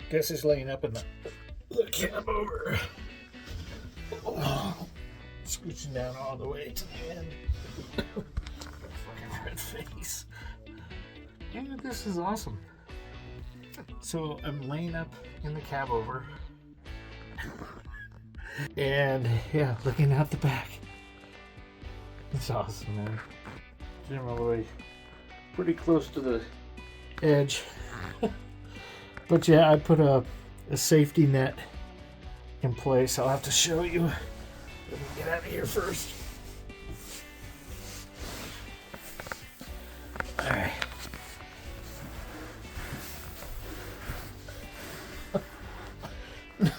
Guess he's laying up in the cab over. Oh, scooching down all the way to the end. Fucking red face. Dude, this is awesome. So I'm laying up in the cab over. And yeah, looking out the back. It's awesome, man. I'm all the way pretty close to the edge. But yeah, I put a safety net in place. I'll have to show you. Let me get out of here first. Alright.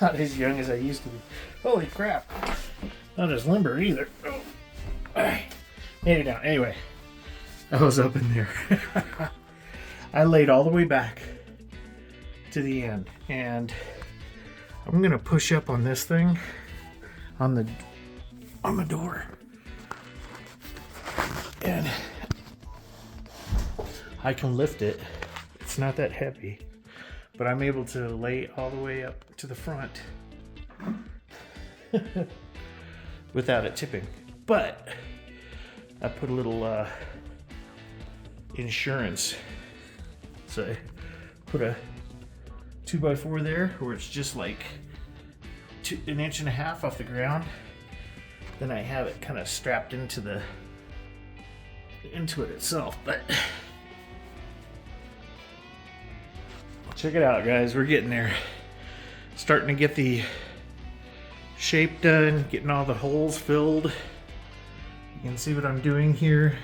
Not as young as I used to be. Holy crap. Not as limber either. Oh. Alright. Made it down. Anyway, I was up in there. I laid all the way back to the end, and I'm gonna push up on this thing on the door, and I can lift it. It's not that heavy, but I'm able to lay all the way up to the front without it tipping. But I put a little insurance, so I put a 2x4 there where it's just like an inch and a half off the ground. Then I have it kind of strapped into it itself. But check it out, guys. We're getting there. Starting to get the shape done, getting all the holes filled. You can see what I'm doing here.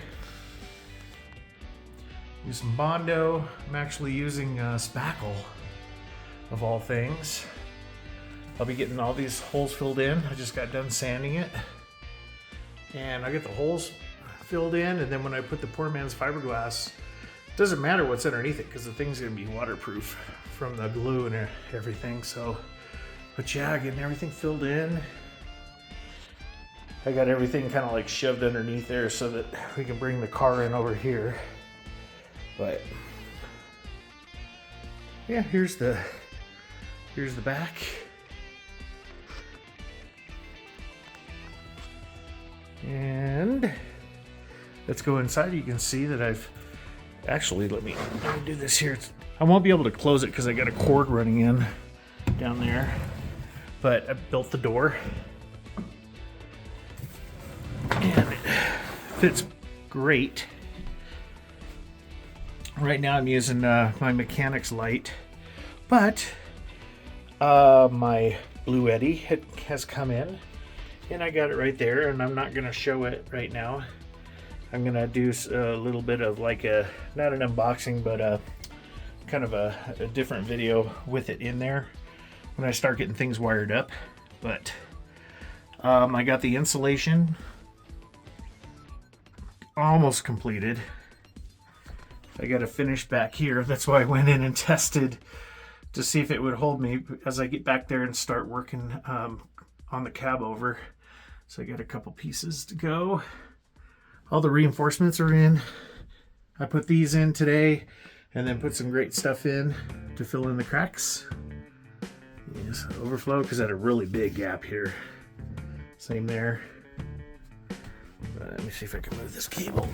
Use some Bondo. I'm actually using spackle, of all things. I'll be getting all these holes filled in. I just got done sanding it. And I get the holes filled in, and then when I put the poor man's fiberglass, it doesn't matter what's underneath it because the thing's gonna be waterproof from the glue and everything. So, but yeah, getting everything filled in. I got everything kind of like shoved underneath there so that we can bring the car in over here. But yeah, here's the back. And let's go inside. You can see that I've actually, let me do this here. I won't be able to close it because I got a cord running in down there, but I built the door and it fits great. Right now I'm using my mechanic's light, but my Blue Eddy has come in, and I got it right there, and I'm not going to show it right now. I'm going to do a little bit of like not an unboxing, but kind of a different video with it in there when I start getting things wired up. But I got the insulation almost completed. I got to finish back here. That's why I went in and tested to see if it would hold me as I get back there and start working on the cab over. So I got a couple pieces to go. All the reinforcements are in. I put these in today and then put some great stuff in to fill in the cracks. Yes, overflow because I had a really big gap here. Same there. Let me see if I can move this cable.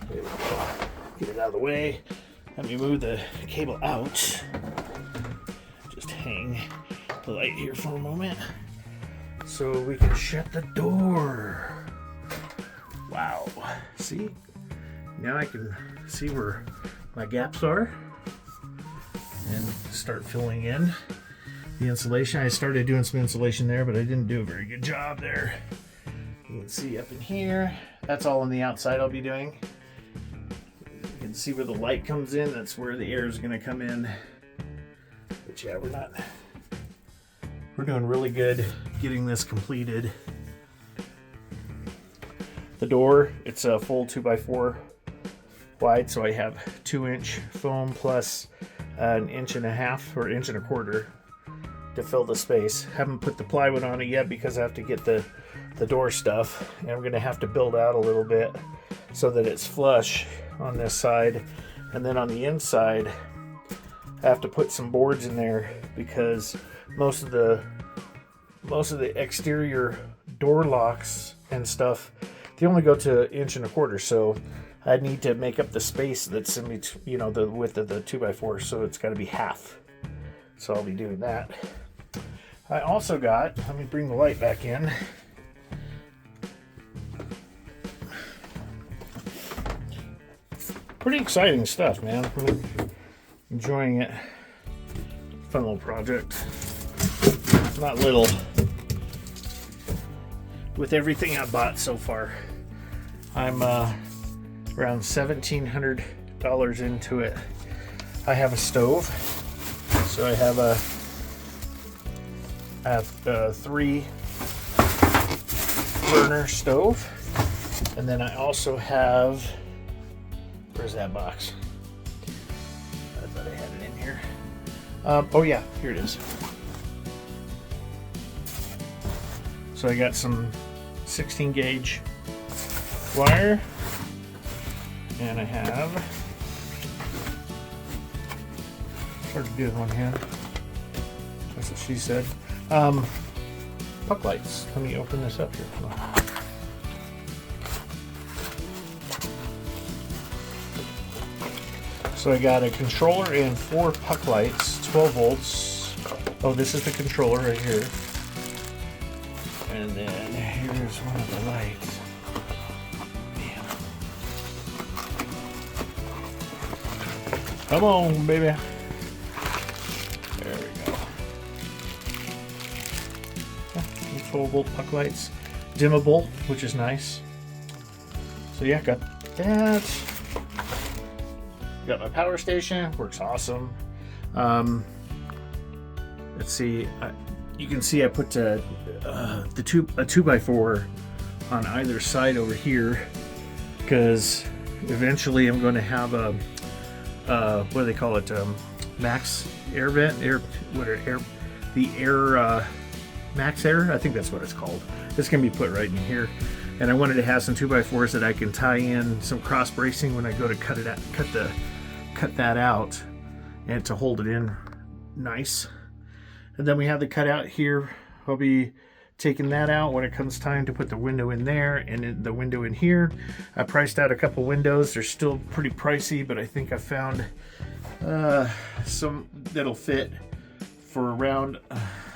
There we go. Get it out of the way. Let me move the cable out. Just hang the light here for a moment so we can shut the door. Wow. See? Now I can see where my gaps are and start filling in the insulation. I started doing some insulation there, but I didn't do a very good job there. You can see up in here, that's all on the outside I'll be doing. You can see where the light comes in. That's where the air is going to come in. But yeah, we're doing really good getting this completed. The door, it's a full 2x4 wide, so I have 2-inch foam plus an 1.5 or 1.25 to fill the space. Haven't put the plywood on it yet because I have to get the door stuff, and I'm gonna have to build out a little bit so that it's flush on this side, and then on the inside I have to put some boards in there because most of the exterior door locks and stuff, they only go to 1.25 inches, so I need to make up the space that's in between, you know, the width of the 2x4, so it's got to be half. So I'll be doing that. I also got, let me bring the light back in. Pretty exciting stuff, man. Really enjoying it. Fun little project. Not little. With everything I bought so far, I'm around $1,700 into it. I have a stove, so I have a 3 burner stove, and then I also have, where's that box? I thought I had it in here. Oh yeah, here it is. So I got some 16 gauge wire, and I have, it's hard to do with one hand, that's what she said, puck lights. Let me open this up here. Come on. So I got a controller and 4 puck lights, 12 volts. Oh, this is the controller right here. And then here's one of the lights. Man. Come on, baby. There we go. 12 volt puck lights. Dimmable, which is nice. So yeah, got that. Got my power station, works awesome. Let's see. You can see I put a 2x4 on either side over here because eventually I'm going to have a what do they call it? Max air vent, max air. I think that's what it's called. It's going to be put right in here, and I wanted to have some 2x4s that I can tie in some cross bracing when I go to cut that out, and to hold it in nice. And then we have the cutout here. I'll be taking that out when it comes time to put the window in there and the window in here. I priced out a couple windows. They're still pretty pricey, but I think I found some that'll fit for around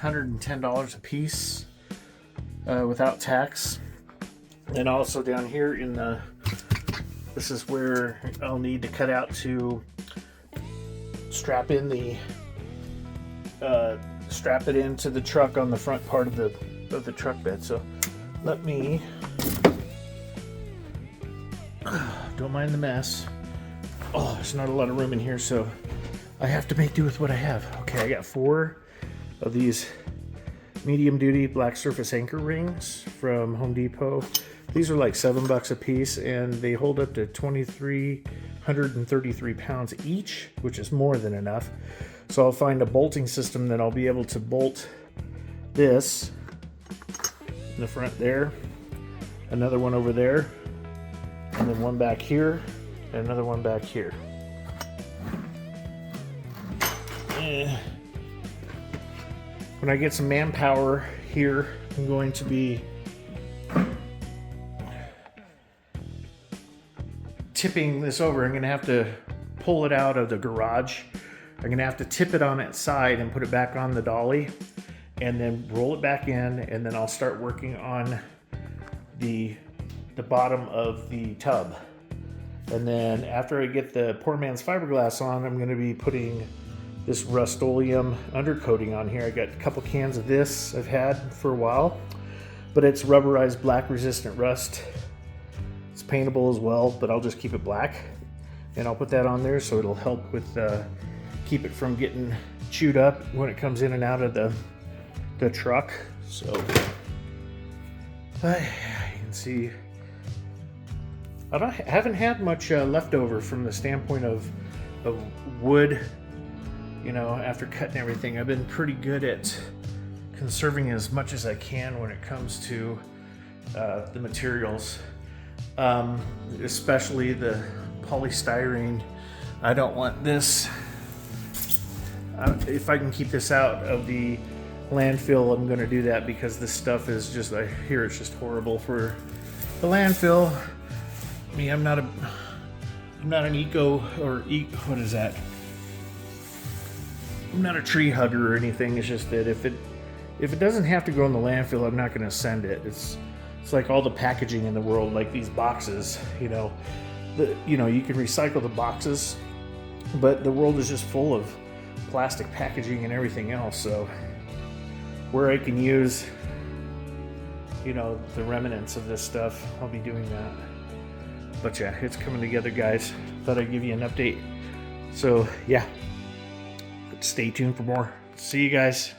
$110 a piece without tax. And also down here in this is where I'll need to cut out to strap in strap it into the truck on the front part of the truck bed. So let me, don't mind the mess. Oh, there's not a lot of room in here, so I have to make do with what I have. Okay, I got 4 of these medium duty black surface anchor rings from Home Depot. These are like $7 a piece, and they hold up to 2,333 pounds each, which is more than enough. So I'll find a bolting system that I'll be able to bolt this in the front there, another one over there, and then one back here, and another one back here. When I get some manpower here, I'm going to be tipping this over. I'm going to have to pull it out of the garage. I'm going to have to tip it on its side and put it back on the dolly, and then roll it back in, and then I'll start working on the bottom of the tub. And then after I get the poor man's fiberglass on, I'm going to be putting this Rust-Oleum undercoating on here. I got a couple cans of this I've had for a while, but it's rubberized black resistant rust. It's paintable as well, but I'll just keep it black. and I'll put that on there so it'll help with keep it from getting chewed up when it comes in and out of the truck. So you can see I haven't had much leftover from the standpoint of wood. You know, after cutting everything, I've been pretty good at conserving as much as I can when it comes to the materials, especially the polystyrene. I don't want this. If I can keep this out of the landfill, I'm going to do that, because this stuff is just, I hear it's just horrible for the landfill. I mean, I'm not an eco or what is that? I'm not a tree hugger or anything. It's just that if it doesn't have to go in the landfill, I'm not going to send it. It's like all the packaging in the world, like these boxes. You know, you can recycle the boxes, but the world is just full of plastic packaging and everything else. So where I can use, the remnants of this stuff, I'll be doing that. But yeah, it's coming together, guys. Thought I'd give you an update. So yeah, stay tuned for more. See you guys.